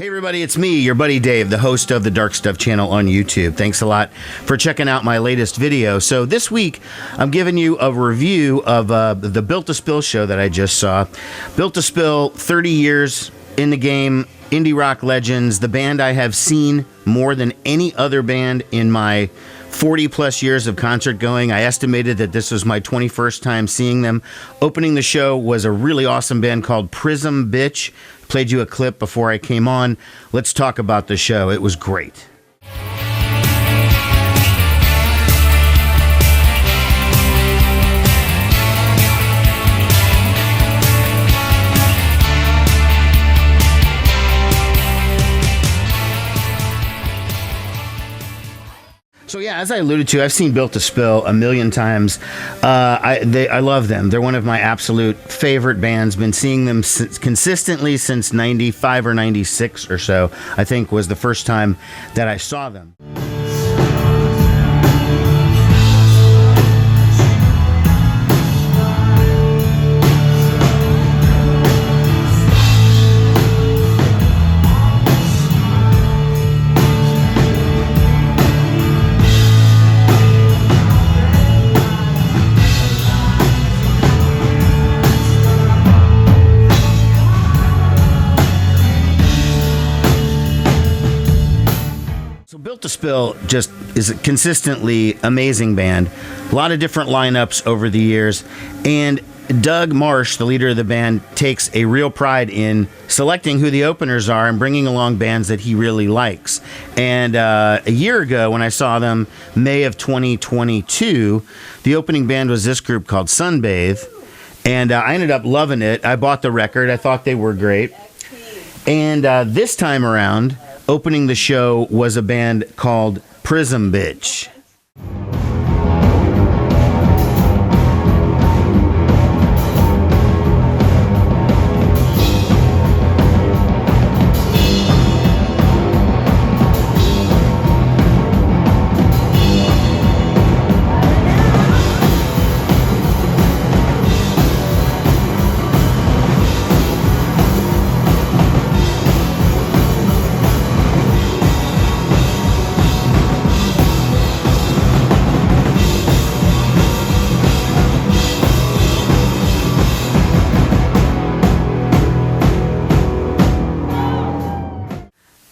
Hey everybody, it's me, your buddy Dave, the host of the Dark Stuff channel on YouTube. Thanks a lot for checking out my latest video. So this week, I'm giving you a review of the Built to Spill show that I just saw. Built to Spill, 30 years in the game, indie rock legends, the band I have seen more than any other band in my 40 plus years of concert going. I estimated that this was my 21st time seeing them. Opening the show was a really awesome band called Prism Bitch. Played you a clip before I came on. Let's talk about the show. It was great. So yeah, as I alluded to, I've seen Built to Spill a million times. I love them. They're one of my absolute favorite bands. Been seeing them consistently since 95 or 96 or so, I think was the first time that I saw them. Built to Spill just is a consistently amazing band. A lot of different lineups over the years. And Doug Marsh, the leader of the band, takes a real pride in selecting who the openers are and bringing along bands that he really likes. And a year ago when I saw them, May of 2022, the opening band was this group called Sunbathe. And I ended up loving it. I bought the record. I thought they were great. And this time around, opening the show was a band called Prism Bitch.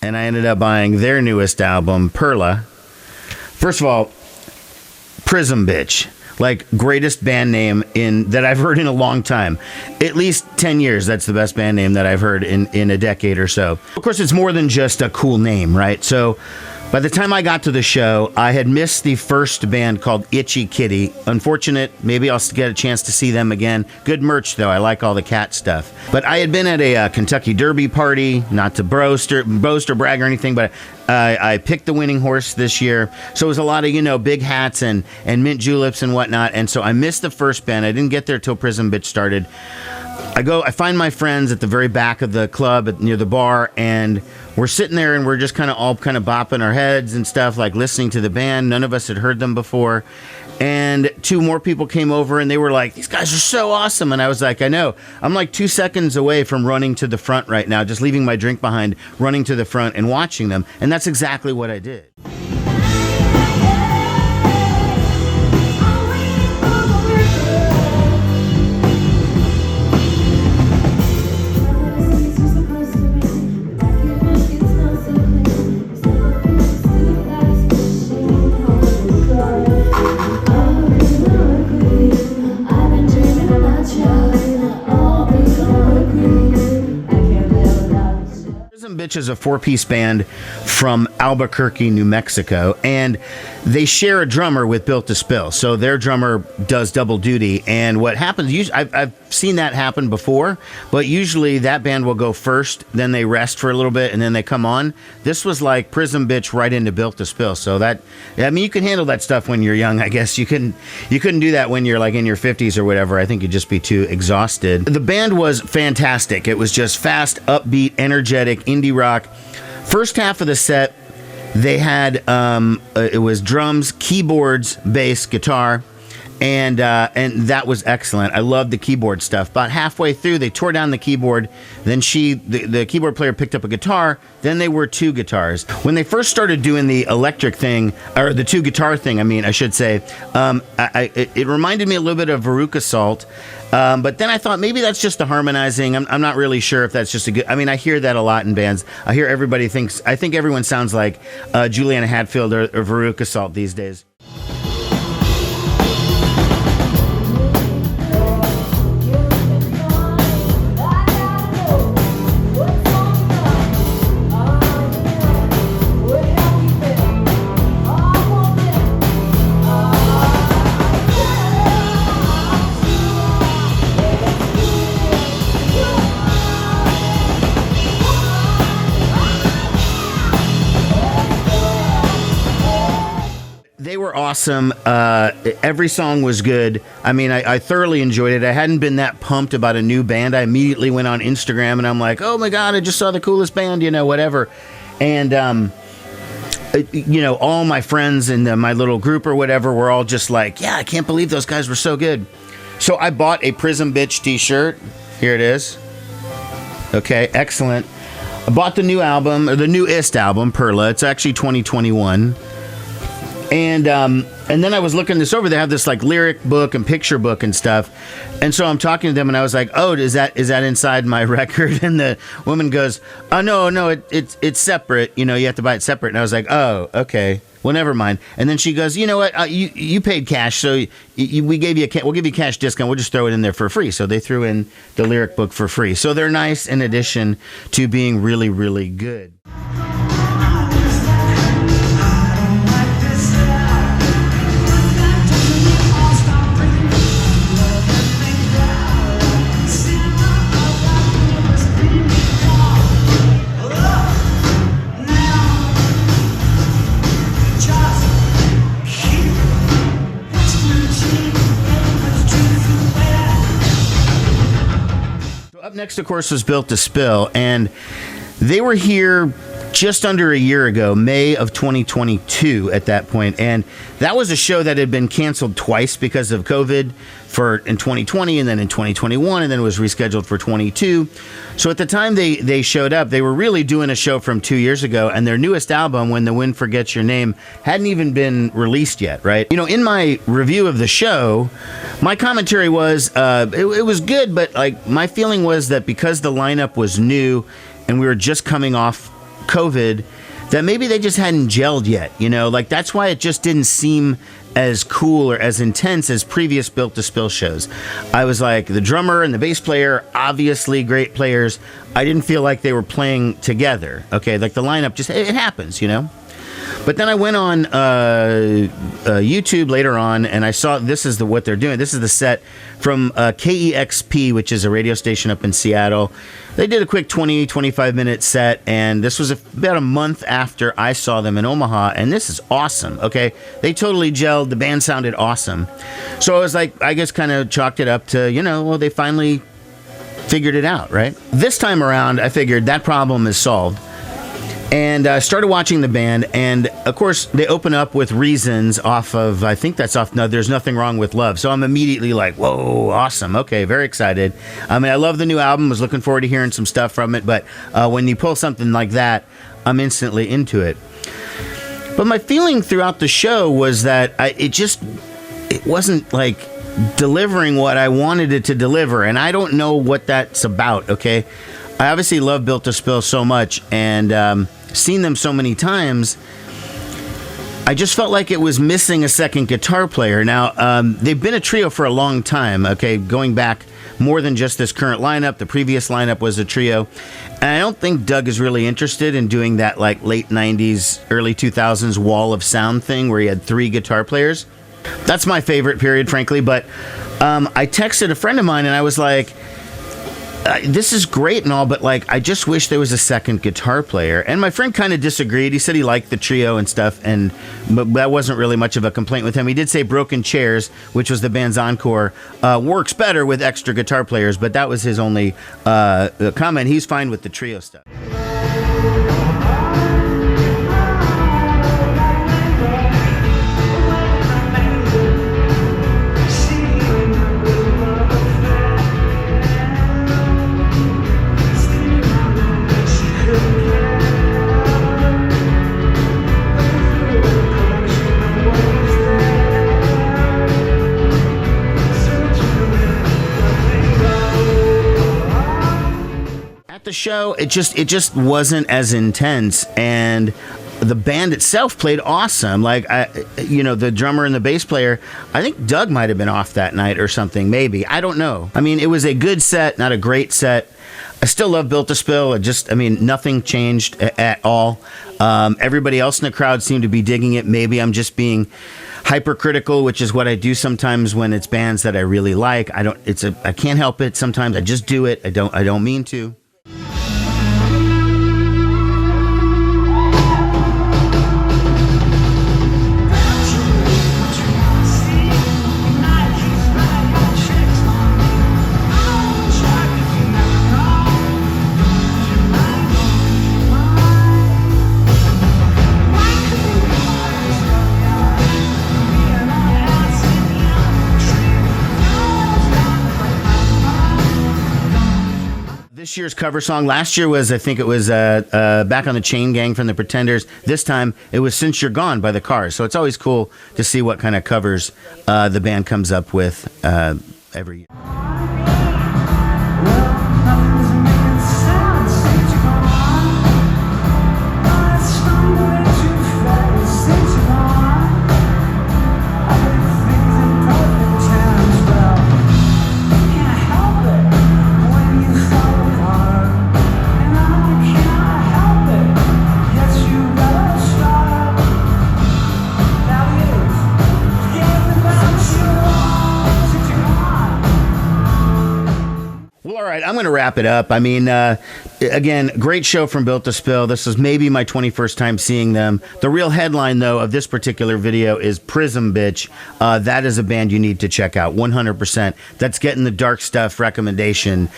And I ended up buying their newest album, Perla. First of all, Prism Bitch, like greatest band name that I've heard in a long time. At least 10 years, that's the best band name that I've heard in a decade or so. Of course, it's more than just a cool name, right? So by the time I got to the show, I had missed the first band called Itchy Kitty. Unfortunate, maybe I'll get a chance to see them again. Good merch, though. I like all the cat stuff. But I had been at a Kentucky Derby party, not to boast or brag or anything, but I picked the winning horse this year. So it was a lot of, big hats and mint juleps and whatnot. And so I missed the first band. I didn't get there till Prism Bitch started. I find my friends at the very back of the club near the bar, and we're sitting there and we're just all bopping our heads and stuff, like listening to the band. None of us had heard them before. And two more people came over and they were like, "These guys are so awesome." And I was like, "I know. I'm like 2 seconds away from running to the front right now, just leaving my drink behind, running to the front and watching them." And that's exactly what I did. Btch is a four-piece band from Albuquerque, New Mexico, and they share a drummer with Built to Spill. So their drummer does double duty, and what happens, I've seen that happen before, but usually that band will go first, then they rest for a little bit, and then they come on. This was like Prism Bitch right into Built to Spill. So you can handle that stuff when you're young, I guess. You couldn't do that when you're like in your 50s or whatever. I think you'd just be too exhausted. The band was fantastic. It was just fast, upbeat, energetic, indie rock. First half of the set, they had it was drums, keyboards, bass, guitar, and that was excellent. I loved the keyboard stuff. About halfway through, they tore down the keyboard. Then the keyboard player picked up a guitar. Then they were two guitars. When they first started doing the electric thing, or the two guitar thing, I should say, it reminded me a little bit of Veruca Salt. But then I thought maybe that's just the harmonizing. I'm not really sure if that's just a good. I hear that a lot in bands. I hear everybody thinks. I think everyone sounds like Juliana Hatfield or Veruca Salt these days. They were awesome. Every song was good. I thoroughly enjoyed it. I hadn't been that pumped about a new band. I immediately went on Instagram and I'm like, oh my God, I just saw the coolest band, whatever. And, all my friends in my little group or whatever were all just like, yeah, I can't believe those guys were so good. So I bought a Prism Bitch t-shirt. Here it is. Okay, excellent. I bought the new album, or the newest album, Perla. It's actually 2021. And then I was looking this over. They have this like lyric book and picture book and stuff. And so I'm talking to them and I was like, oh, is that inside my record? And the woman goes, oh, no, it's separate. You have to buy it separate. And I was like, oh, okay. Well, never mind. And then she goes, you know what? You paid cash, so we'll give you a cash discount. We'll just throw it in there for free. So they threw in the lyric book for free. So they're nice in addition to being really, really good. Up next, of course, was Built to Spill, and they were here just under a year ago, May of 2022 at that point, and that was a show that had been canceled twice because of COVID in 2020 and then in 2021, and then it was rescheduled for 22. So at the time they showed up, they were really doing a show from 2 years ago, and their newest album, When the Wind Forgets Your Name, hadn't even been released yet, right? In my review of the show, my commentary was, it was good, but like my feeling was that because the lineup was new and we were just coming off COVID, that maybe they just hadn't gelled yet, like that's why it just didn't seem as cool or as intense as previous Built to Spill shows. I was like, the drummer and the bass player, obviously great players. I didn't feel like they were playing together. Okay, like the lineup just, it happens, But then I went on YouTube later on, and I saw this is what they're doing. This is the set from KEXP, which is a radio station up in Seattle. They did a quick 20, 25-minute set, and this was about a month after I saw them in Omaha, and this is awesome, okay? They totally gelled. The band sounded awesome. So I was like, I guess kind of chalked it up to, well, they finally figured it out, right? This time around, I figured that problem is solved. And I started watching the band, and of course, they open up with Reasons off of, I think that's off, no, There's Nothing Wrong with Love. So I'm immediately like, whoa, awesome. Okay, very excited. I love the new album, was looking forward to hearing some stuff from it, but when you pull something like that, I'm instantly into it. But my feeling throughout the show was that it wasn't like delivering what I wanted it to deliver, and I don't know what that's about, okay? I obviously love Built to Spill so much, and seen them so many times. I just felt like it was missing a second guitar player. Now, they've been a trio for a long time, okay, going back more than just this current lineup. The previous lineup was a trio. And I don't think Doug is really interested in doing that like late 90s, early 2000s wall of sound thing where he had three guitar players. That's my favorite period, frankly. But I texted a friend of mine and I was like, this is great and all, but like I just wish there was a second guitar player. And my friend kind of disagreed. He said he liked the trio and stuff, but that wasn't really much of a complaint with him. He did say Broken Chairs, which was the band's encore, works better with extra guitar players, but that was his only comment. He's fine with the trio stuff. the show. It just wasn't as intense, and the band itself played awesome. Like, the drummer and the bass player, I think Doug might have been off that night or something, maybe. I don't know. I mean, it was a good set, not a great set. I still love Built to Spill. Nothing changed at all. Everybody else in the crowd seemed to be digging it. Maybe I'm just being hypercritical, which is what I do sometimes when it's bands that I really like. I can't help it. Sometimes I just do it. I don't mean to. This year's cover song, last year was, I think it was Back on the Chain Gang from the Pretenders. This time it was Since You're Gone by the Cars. So it's always cool to see what kind of covers the band comes up with every year. All right, I'm going to wrap it up. I mean, again, great show from Built to Spill. This is maybe my 21st time seeing them. The real headline, though, of this particular video is Prism Bitch. That is a band you need to check out, 100%. That's getting the dark stuff recommendation.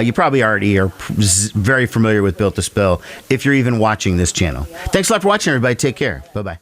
You probably already are very familiar with Built to Spill if you're even watching this channel. Thanks a lot for watching, everybody. Take care. Bye-bye.